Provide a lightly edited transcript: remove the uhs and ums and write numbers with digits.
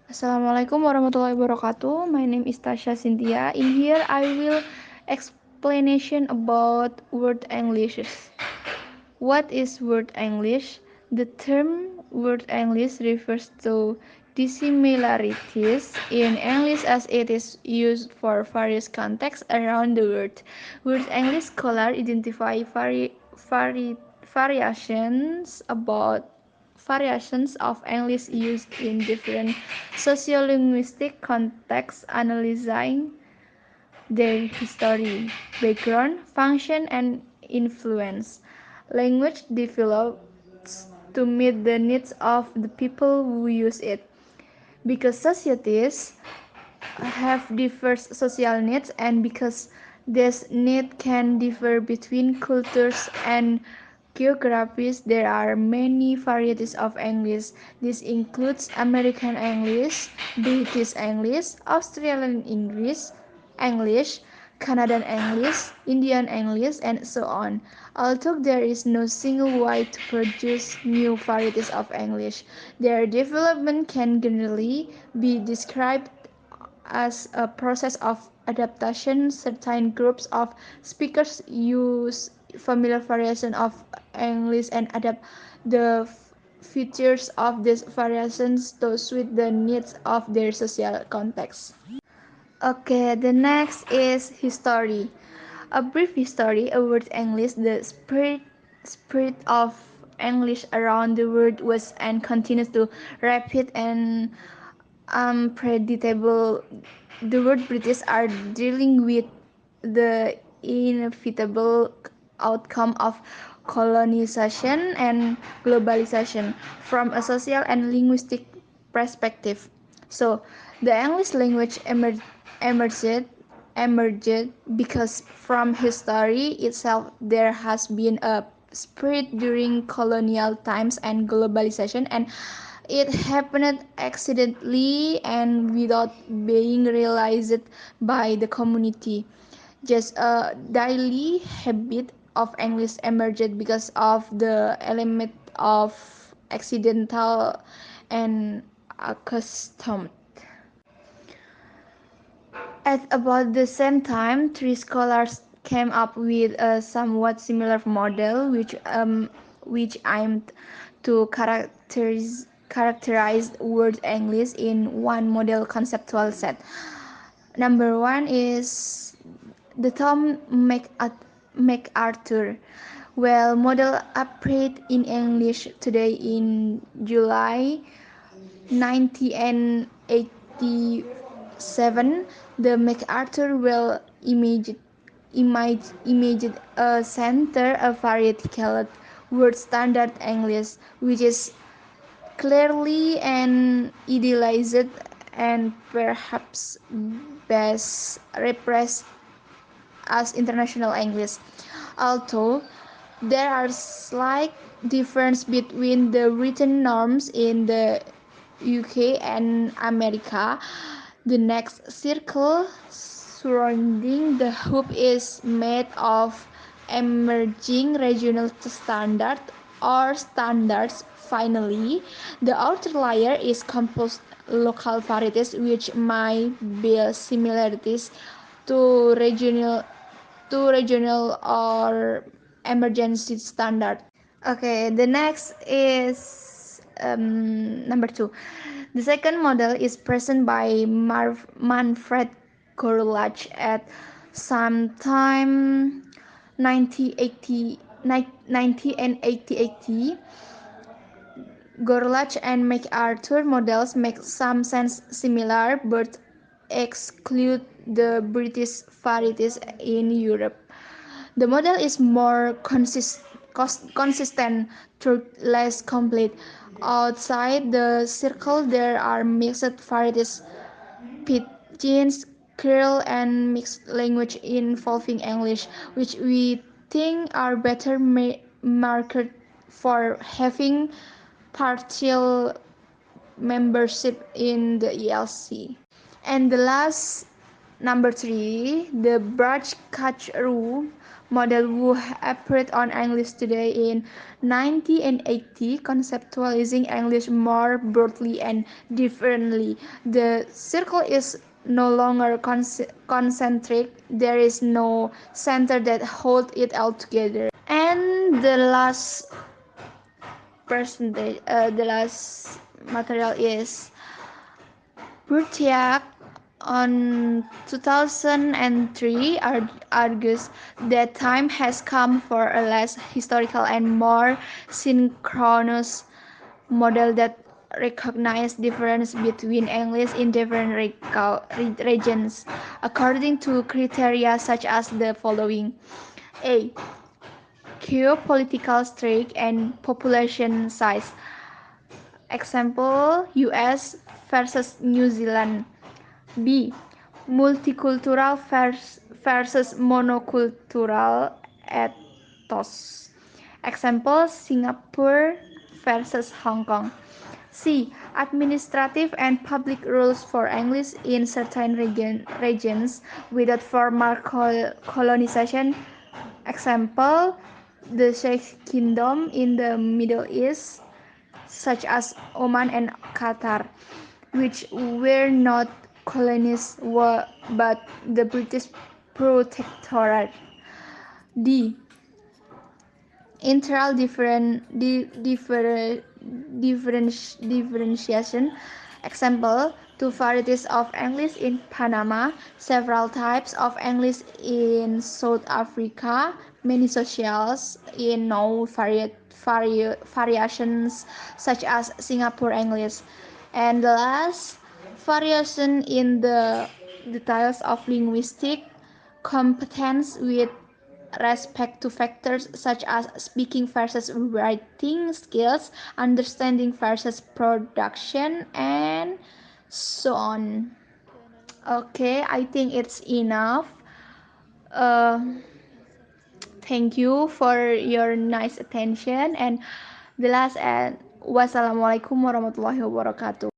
Assalamualaikum warahmatullahi wabarakatuh. My name is Tasya Sintiya. In here, I will explanation about word English. What is word English? The term word English refers to dissimilarities in English as it is used for various contexts around the world. Word English scholars identify variations about variations of English used in different sociolinguistic contexts, analyzing their history, background, function, and influence. Language develops to meet the needs of the people who use it. Because societies have diverse social needs and because this need can differ between cultures and geographies, there are many varieties of English. This includes American English, British English, Australian English, Canadian English, Indian English, and so on. Although there is no single way to produce new varieties of English, their development can generally be described as a process of adaptation. Certain groups of speakers use familiar variation of English and adapt the features of these variations to suit the needs of their social context. Okay, the next is history. A brief history about English. The spirit of English around the world was and continues to rapid and unpredictable. The word British are dealing with the inevitable outcome of colonization and globalization from a social and linguistic perspective. So, the English language emerged emerged because from history itself there has been a spirit during colonial times and globalization, and it happened accidentally and without being realized by the community. Just a daily habit of English emerged because of the element of accidental and accustomed. At about the same time, three scholars came up with a somewhat similar model, which aimed to characterize word English in one model conceptual set. Number one is the Tom MacArthur. Well, model appeared in English today in July 1987. The MacArthur will imaged a center of variety called Word Standard English, which is clearly an idealized and perhaps best repressed as international English. Although there are slight differences between the written norms in the UK and America, the next circle surrounding the hoop is made of emerging regional standards or standards. Finally, the outer layer is composed local varieties which might bear similarities to regional or emergency standard. Okay, the next is number two. The second model is present by Manfred Gorlach at sometime 1980, 90 and 80. Gorlach and MacArthur models make some sense similar but exclude the British varieties in Europe. The model is more consistent, though less complete. Outside the circle, there are mixed varieties, pidgins, Creole, and mixed language involving English, which we think are better marked for having partial membership in the ELC. And the last number three, the Braj Kachru model who appeared on English Today in 1980, conceptualizing English more broadly and differently. The circle is no longer concentric, there is no center that holds it all together. And the last material is Burtiak on 2003 argues that time has come for a less historical and more synchronous model that recognizes difference between English in different regions according to criteria such as the following: A. Geopolitical strength and population size. Example, US versus New Zealand. B. Multicultural versus monocultural ethos. Example, Singapore versus Hong Kong. C. Administrative and public rules for English in certain regions without formal colonization. Example, the Sheikh Kingdom in the Middle East, such as Oman and Qatar, which were not colonies but the British protectorate. D. Internal differentiation. Example, two varieties of English in Panama, several types of English in South Africa, many socials in no variations such as Singapore English. And the last, variation in the details of linguistic competence with respect to factors such as speaking versus writing skills, understanding versus production, and so on. Okay, I think it's enough. Uh, Thank you for your nice attention, and the last and wassalamualaikum warahmatullahi wabarakatuh.